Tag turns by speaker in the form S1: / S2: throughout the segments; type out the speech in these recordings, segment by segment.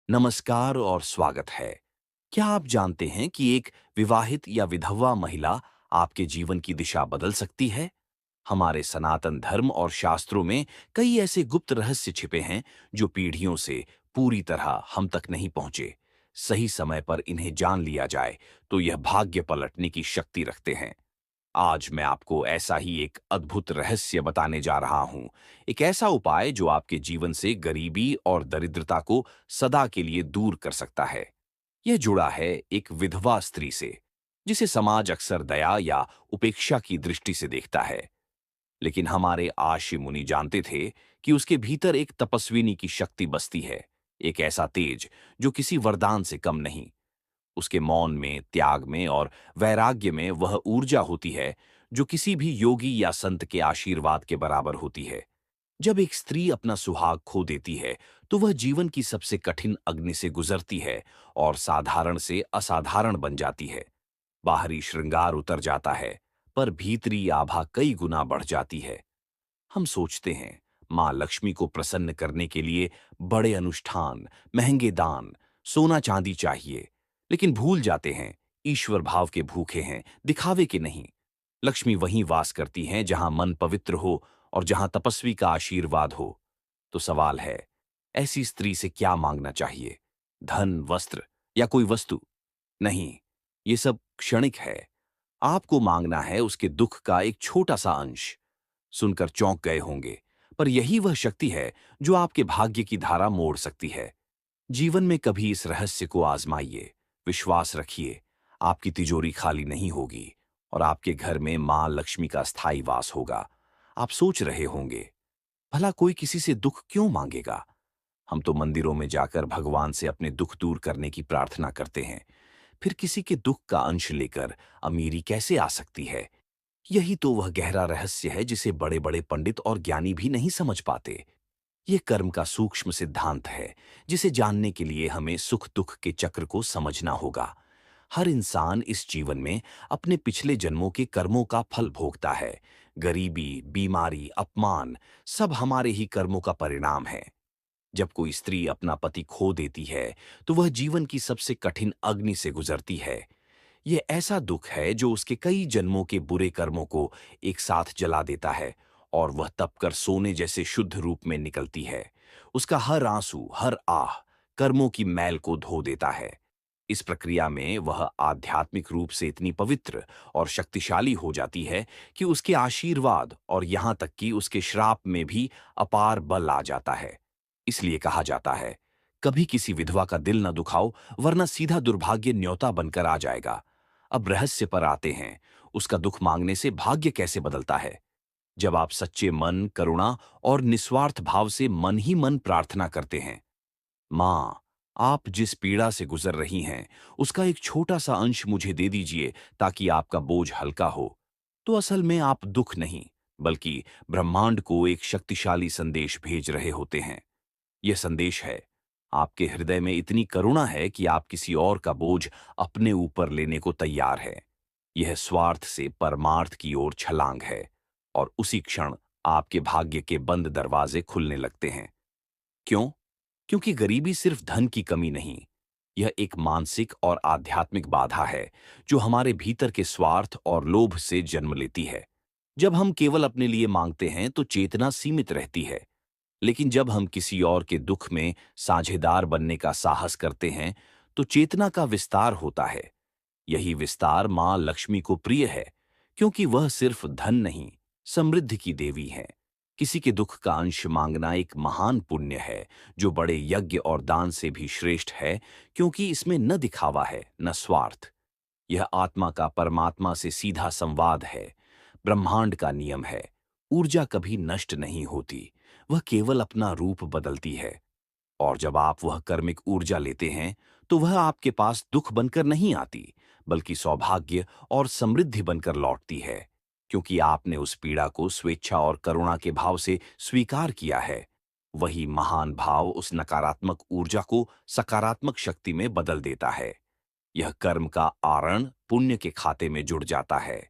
S1: नमस्कार और स्वागत है। क्या आप जानते हैं कि एक विवाहित या विधवा महिला आपके जीवन की दिशा बदल सकती है? हमारे सनातन धर्म और शास्त्रों में कई ऐसे गुप्त रहस्य छिपे हैं जो पीढ़ियों से पूरी तरह हम तक नहीं पहुंचे। सही समय पर इन्हें जान लिया जाए तो यह भाग्य पलटने की शक्ति रखते हैं। आज मैं आपको ऐसा ही एक अद्भुत रहस्य बताने जा रहा हूं। एक ऐसा उपाय जो आपके जीवन से गरीबी और दरिद्रता को सदा के लिए दूर कर सकता है। यह जुड़ा है एक विधवा स्त्री से, जिसे समाज अक्सर दया या उपेक्षा की दृष्टि से देखता है। लेकिन हमारे आशी मुनि जानते थे कि उसके भीतर एक तपस्विनी की शक्ति बसती है, एक ऐसा तेज जो किसी वरदान से कम नहीं। उसके मौन में, त्याग में और वैराग्य में वह ऊर्जा होती है जो किसी भी योगी या संत के आशीर्वाद के बराबर होती है। जब एक स्त्री अपना सुहाग खो देती है, तो वह जीवन की सबसे कठिन अग्नि से गुजरती है और साधारण से असाधारण बन जाती है। बाहरी श्रृंगार उतर जाता है, पर भीतरी आभा कई गुना बढ़ जाती है। हम सोचते हैं, मां लक्ष्मी को प्रसन्न करने के लिए बड़े अनुष्ठान, महंगे दान, सोना चांदी चाहिए, लेकिन भूल जाते हैं ईश्वर भाव के भूखे हैं, दिखावे के नहीं। लक्ष्मी वहीं वास करती हैं जहां मन पवित्र हो और जहां तपस्वी का आशीर्वाद हो। तो सवाल है, ऐसी स्त्री से क्या मांगना चाहिए? धन, वस्त्र या कोई वस्तु? नहीं, ये सब क्षणिक है। आपको मांगना है उसके दुख का एक छोटा सा अंश। सुनकर चौंक गए होंगे, पर यही वह शक्ति है जो आपके भाग्य की धारा मोड़ सकती है। जीवन में कभी इस रहस्य को आजमाइए। विश्वास रखिए, आपकी तिजोरी खाली नहीं होगी और आपके घर में मां लक्ष्मी का स्थायी वास होगा। आप सोच रहे होंगे, भला कोई किसी से दुख क्यों मांगेगा? हम तो मंदिरों में जाकर भगवान से अपने दुख दूर करने की प्रार्थना करते हैं। फिर किसी के दुख का अंश लेकर अमीरी कैसे आ सकती है? यही तो वह गहरा रहस्य है जिसे बड़े बड़े पंडित और ज्ञानी भी नहीं समझ पाते। ये कर्म का सूक्ष्म सिद्धांत है, जिसे जानने के लिए हमें सुख दुख के चक्र को समझना होगा। हर इंसान इस जीवन में अपने पिछले जन्मों के कर्मों का फल भोगता है। गरीबी, बीमारी, अपमान, सब हमारे ही कर्मों का परिणाम है। जब कोई स्त्री अपना पति खो देती है, तो वह जीवन की सबसे कठिन अग्नि से गुजरती है। ये ऐसा दुख है जो उसके कई जन्मों के बुरे कर्मों को एक साथ जला देता है और वह तपकर सोने जैसे शुद्ध रूप में निकलती है। उसका हर आंसू, हर आह कर्मों की मैल को धो देता है। इस प्रक्रिया में वह आध्यात्मिक रूप से इतनी पवित्र और शक्तिशाली हो जाती है कि उसके आशीर्वाद और यहां तक कि उसके श्राप में भी अपार बल आ जाता है। इसलिए कहा जाता है, कभी किसी विधवा का दिल न दुखाओ, वरना सीधा दुर्भाग्य न्योता बनकर आ जाएगा। अब रहस्य पर आते हैं, उसका दुख मांगने से भाग्य कैसे बदलता है? जब आप सच्चे मन, करुणा और निस्वार्थ भाव से मन ही मन प्रार्थना करते हैं, मां, आप जिस पीड़ा से गुजर रही हैं, उसका एक छोटा सा अंश मुझे दे दीजिए ताकि आपका बोझ हल्का हो। तो असल में आप दुख नहीं, बल्कि ब्रह्मांड को एक शक्तिशाली संदेश भेज रहे होते हैं। यह संदेश है, आपके हृदय में इतनी करुणा है कि आप किसी और का बोझ अपने ऊपर लेने को तैयार है। यह स्वार्थ से परमार्थ की ओर छलांग है और उसी क्षण आपके भाग्य के बंद दरवाजे खुलने लगते हैं। क्यों? क्योंकि गरीबी सिर्फ धन की कमी नहीं, यह एक मानसिक और आध्यात्मिक बाधा है जो हमारे भीतर के स्वार्थ और लोभ से जन्म लेती है। जब हम केवल अपने लिए मांगते हैं तो चेतना सीमित रहती है, लेकिन जब हम किसी और के दुख में साझेदार बनने का साहस करते हैं, तो चेतना का विस्तार होता है। यही विस्तार मां लक्ष्मी को प्रिय है, क्योंकि वह सिर्फ धन नहीं, समृद्धि की देवी है। किसी के दुख का अंश मांगना एक महान पुण्य है, जो बड़े यज्ञ और दान से भी श्रेष्ठ है, क्योंकि इसमें न दिखावा है, न स्वार्थ। यह आत्मा का परमात्मा से सीधा संवाद है। ब्रह्मांड का नियम है, ऊर्जा कभी नष्ट नहीं होती, वह केवल अपना रूप बदलती है। और जब आप वह कर्मिक ऊर्जा लेते हैं, तो वह आपके पास दुख बनकर नहीं आती, बल्कि सौभाग्य और समृद्धि बनकर लौटती है, क्योंकि आपने उस पीड़ा को स्वेच्छा और करुणा के भाव से स्वीकार किया है। वही महान भाव उस नकारात्मक ऊर्जा को सकारात्मक शक्ति में बदल देता है। यह कर्म का आरण पुण्य के खाते में जुड़ जाता है।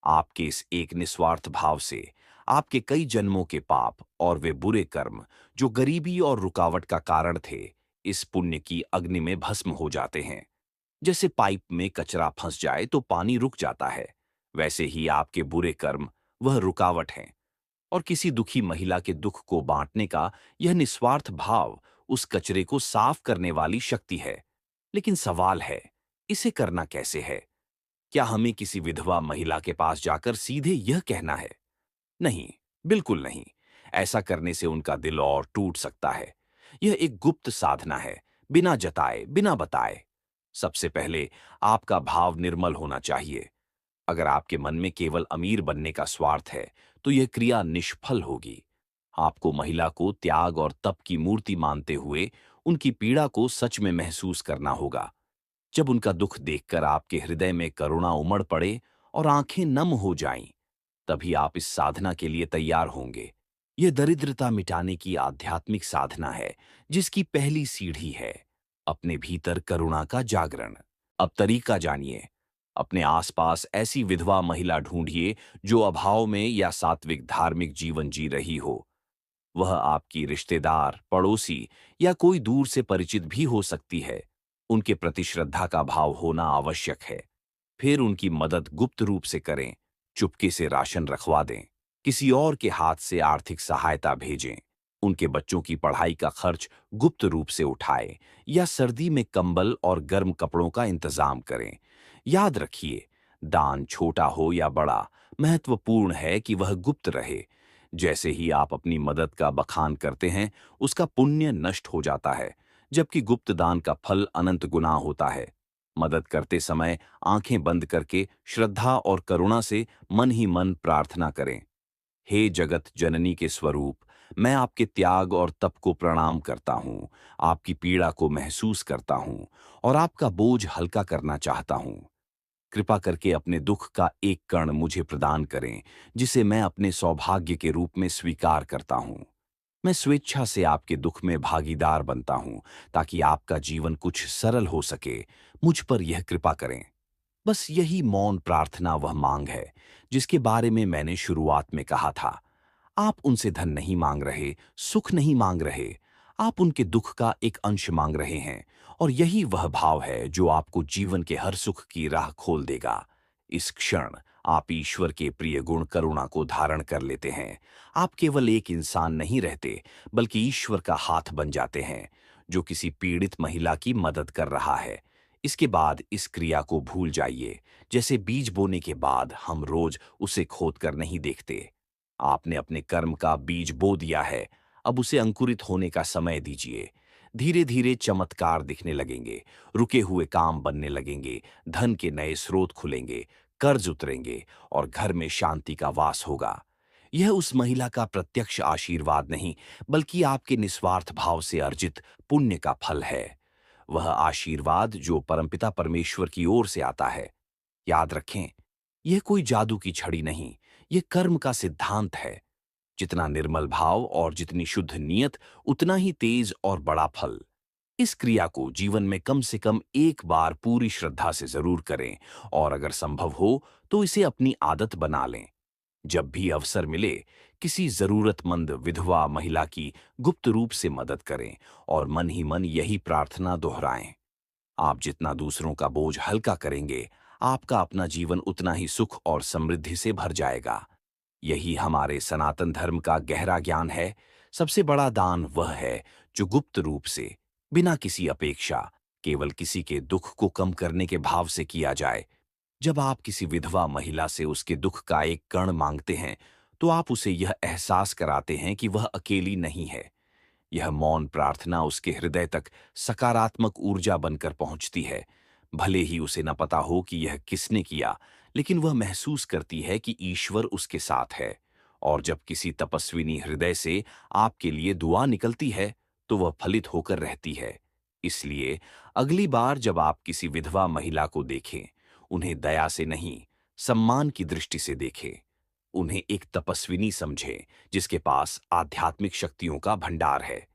S1: आपके इस एक निस्वार्थ भाव से आपके कई जन्मों के पाप और वे बुरे कर्म जो गरीबी और रुकावट का कारण थे, इस पुण्य की अग्नि में भस्म हो जाते हैं। जैसे पाइप में कचरा फंस जाए तो पानी रुक जाता है, वैसे ही आपके बुरे कर्म वह रुकावट हैं। और किसी दुखी महिला के दुख को बांटने का यह निस्वार्थ भाव उस कचरे को साफ करने वाली शक्ति है। लेकिन सवाल है, इसे करना कैसे है? क्या हमें किसी विधवा महिला के पास जाकर सीधे यह कहना है? नहीं, बिल्कुल नहीं। ऐसा करने से उनका दिल और टूट सकता है। यह एक गुप्त साधना है, बिना जताए, बिना बताए। सबसे पहले आपका भाव निर्मल होना चाहिए। अगर आपके मन में केवल अमीर बनने का स्वार्थ है, तो यह क्रिया निष्फल होगी। आपको महिला को त्याग और तप की मूर्ति मानते हुए उनकी पीड़ा को सच में महसूस करना होगा। जब उनका दुख देखकर आपके हृदय में करुणा उमड़ पड़े और आंखें नम हो जाएं, तभी आप इस साधना के लिए तैयार होंगे। यह दरिद्रता मिटाने की आध्यात्मिक साधना है, जिसकी पहली सीढ़ी है अपने भीतर करुणा का जागरण। अब तरीका जानिए। अपने आसपास ऐसी विधवा महिला ढूंढिए जो अभाव में या सात्विक धार्मिक जीवन जी रही हो। वह आपकी रिश्तेदार, पड़ोसी या कोई दूर से परिचित भी हो सकती है। उनके प्रति श्रद्धा का भाव होना आवश्यक है। फिर उनकी मदद गुप्त रूप से करें, चुपके से राशन रखवा दें, किसी और के हाथ से आर्थिक सहायता भेजें, उनके बच्चों की पढ़ाई का खर्च गुप्त रूप से उठाएं या सर्दी में कंबल और गर्म कपड़ों का इंतजाम करें। याद रखिए, दान छोटा हो या बड़ा, महत्वपूर्ण है कि वह गुप्त रहे। जैसे ही आप अपनी मदद का बखान करते हैं, उसका पुण्य नष्ट हो जाता है, जबकि गुप्त दान का फल अनंत गुना होता है। मदद करते समय आंखें बंद करके श्रद्धा और करुणा से मन ही मन प्रार्थना करें। हे जगत जननी के स्वरूप, मैं आपके त्याग और तप को प्रणाम करता हूँ, आपकी पीड़ा को महसूस करता हूँ और आपका बोझ हल्का करना चाहता हूँ। कृपा करके अपने दुख का एक कण मुझे प्रदान करें, जिसे मैं अपने सौभाग्य के रूप में स्वीकार करता हूँ। मैं स्वेच्छा से आपके दुख में भागीदार बनता हूँ, ताकि आपका जीवन कुछ सरल हो सके। मुझ पर यह कृपा करें। बस यही मौन प्रार्थना वह मांग है, जिसके बारे में मैंने शुरुआत में कहा था। आप उनसे धन नहीं मांग रहे, सुख नहीं मांग रहे। आप उनके दुख का एक अंश मांग रहे हैं, और यही वह भाव है जो आपको जीवन के हर सुख की राह खोल देगा। इस क्षण आप ईश्वर के प्रिय गुण करुणा को धारण कर लेते हैं। आप केवल एक इंसान नहीं रहते, बल्कि ईश्वर का हाथ बन जाते हैं, जो किसी पीड़ित महिला की मदद कर रहा है। इसके बाद इस क्रिया को भूल जाइए। जैसे बीज बोने के बाद हम रोज उसे खोद कर नहीं देखते। आपने अपने कर्म का बीज बो दिया है, अब उसे अंकुरित होने का समय दीजिए। धीरे धीरे चमत्कार दिखने लगेंगे, रुके हुए काम बनने लगेंगे, धन के नए स्रोत खुलेंगे, कर्ज उतरेंगे और घर में शांति का वास होगा। यह उस महिला का प्रत्यक्ष आशीर्वाद नहीं, बल्कि आपके निस्वार्थ भाव से अर्जित पुण्य का फल है। वह आशीर्वाद जो परमपिता परमेश्वर की ओर से आता है। याद रखें, यह कोई जादू की छड़ी नहीं, यह कर्म का सिद्धांत है। जितना निर्मल भाव और जितनी शुद्ध नीयत, उतना ही तेज और बड़ा फल। इस क्रिया को जीवन में कम से कम एक बार पूरी श्रद्धा से जरूर करें, और अगर संभव हो तो इसे अपनी आदत बना लें। जब भी अवसर मिले, किसी जरूरतमंद विधवा महिला की गुप्त रूप से मदद करें और मन ही मन यही प्रार्थना दोहराएं। आप जितना दूसरों का बोझ हल्का करेंगे, आपका अपना जीवन उतना ही सुख और समृद्धि से भर जाएगा। यही हमारे सनातन धर्म का गहरा ज्ञान है। सबसे बड़ा दान वह है जो गुप्त रूप से, बिना किसी अपेक्षा, केवल किसी के दुख को कम करने के भाव से किया जाए। जब आप किसी विधवा महिला से उसके दुख का एक कण मांगते हैं, तो आप उसे यह एहसास कराते हैं कि वह अकेली नहीं है। यह मौन प्रार्थना उसके हृदय तक सकारात्मक ऊर्जा बनकर पहुंचती है। भले ही उसे न पता हो कि यह किसने किया, लेकिन वह महसूस करती है कि ईश्वर उसके साथ है। और जब किसी तपस्विनी हृदय से आपके लिए दुआ निकलती है, तो वह फलित होकर रहती है। इसलिए अगली बार जब आप किसी विधवा महिला को देखें, उन्हें दया से नहीं, सम्मान की दृष्टि से देखें। उन्हें एक तपस्विनी समझें, जिसके पास आध्यात्मिक शक्तियों का भंडार है।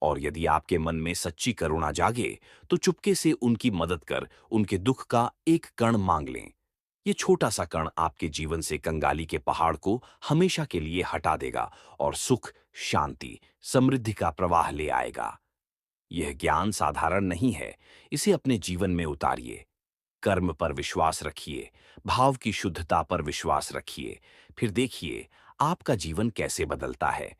S1: और यदि आपके मन में सच्ची करुणा जागे, तो चुपके से उनकी मदद कर उनके दुख का एक कण मांग लें। ये छोटा सा कण आपके जीवन से कंगाली के पहाड़ को हमेशा के लिए हटा देगा और सुख, शांति, समृद्धि का प्रवाह ले आएगा। यह ज्ञान साधारण नहीं है, इसे अपने जीवन में उतारिए। कर्म पर विश्वास रखिए, भाव की शुद्धता पर विश्वास रखिए, फिर देखिए आपका जीवन कैसे बदलता है।